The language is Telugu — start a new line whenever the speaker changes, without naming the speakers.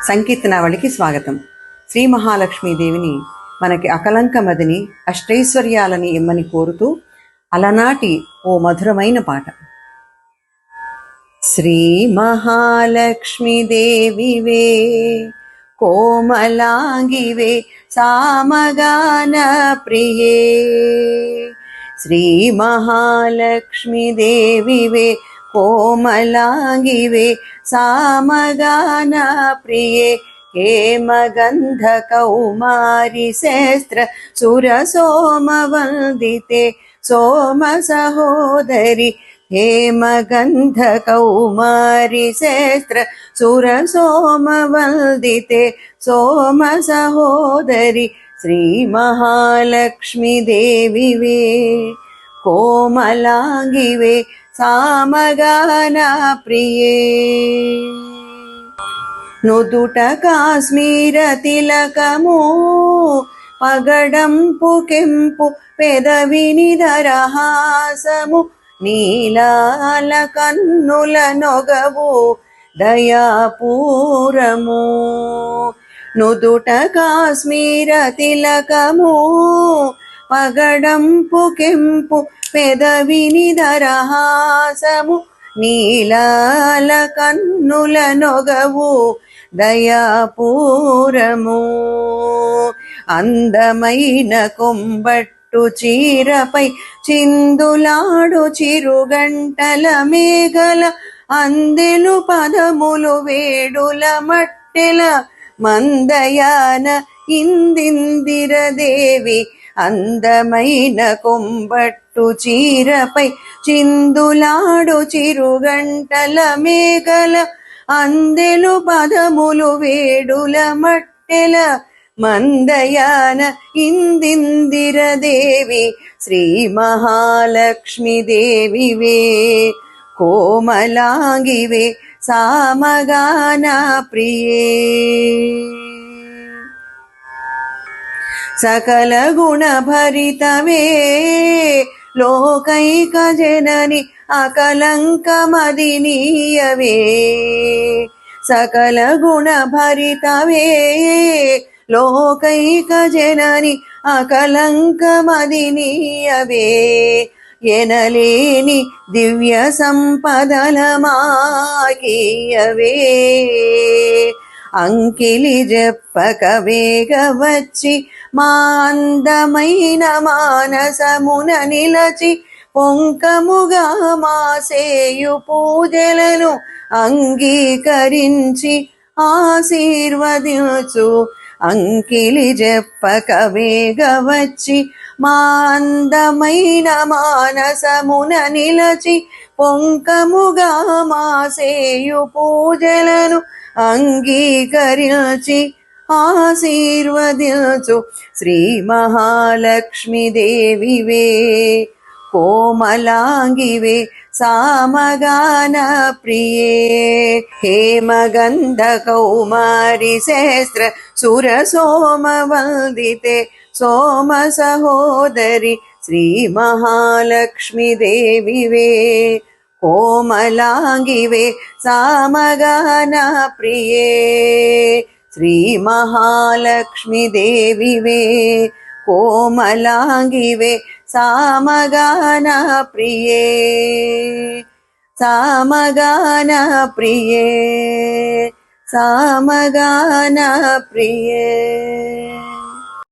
సంకీర్తనావళికి స్వాగతం. శ్రీ మహాలక్ష్మీదేవిని మనకి అకలంకమదిని అష్టైశ్వర్యాలని ఇమ్మని కోరుతూ అలనాటి ఓ మధురమైన పాట. శ్రీ మహాలక్ష్మీదేవివే కోమలాంగివే సామగాన ప్రియే, శ్రీ మహాలక్ష్మీదేవివే కోమలాంగివే సామగాన ప్రియే, हेमगन्ध कौमारि शस्त्र सुर सोम वन्दिते सोम सहोदरि, हेमगन्ध कौमारि शस्त्र सुर सोम वन्दिते सोम सहोदरि, श्री महालक्ष्मी देविवे कोमलांगिवे सामगाना प्रिये, నుదుట కాశ్మీర తిలకము పగడంపు కెంపు పెదవిని దరహాసము, నీలాల కన్నుల నొగవు దయాపూరము, నుదుట కాశ్మీర తిలకము పగడంపు కెంపు పెదవిని దరహాసము, నీలాల కన్నుల నొగవు దయాపూరము, అందమైన కొంబట్టు చీరపై చిందులాడు చిరుగంటల మేఘల అందెలు పదములు వేడుల మట్టెల మందయాన ఇందిందిరదేవి, అందమైన కొంబట్టు చీరపై చిందులాడు చిరుగంటల మేఘల అందెలు పదములు వేడుల మట్టెల మందయాన ఇందిందిరదేవి, శ్రీ మహాలక్ష్మీ దేవివే కోమలాంగివే సామగాన ప్రియే, సకల గుణ భరితవే లోకైక జనని అకలంకమదినీయవే, సకల గుణ భరితవే లోకైక జనని అకలంకమదినీయవే, ఎనలేని దివ్య సంపదల మాకీయవే, అంకిలి జప్పక వేగ వచ్చి మా అందమైన మానసమున నిలచి, పొంకముగా మాసేయు పూజలను అంగీకరించి ఆశీర్వదించు, అంకిలి జప్పక వేగ వచ్చి మా అందమైన మానసమున నిలచి, పొంకముగా మాసేయు పూజలను అంగీకరించి ఆశీర్వదించు, శ్రీ మహాలక్ష్మీ దేవివే కోమలాంగివే సామగాన ప్రియే, హేమగంధ కౌమారి శస్త్ర సుర సోమ వందితే సోమ సహోదరి, శ్రీ మహాలక్ష్మీ దేవివే కోమలాంగివే సామగాన ప్రియే, శ్రీ మహాలక్ష్మీ దేవివే కోమలాంగివే సామగాన ప్రియే, సామగాన ప్రియే, సామగాన ప్రియే.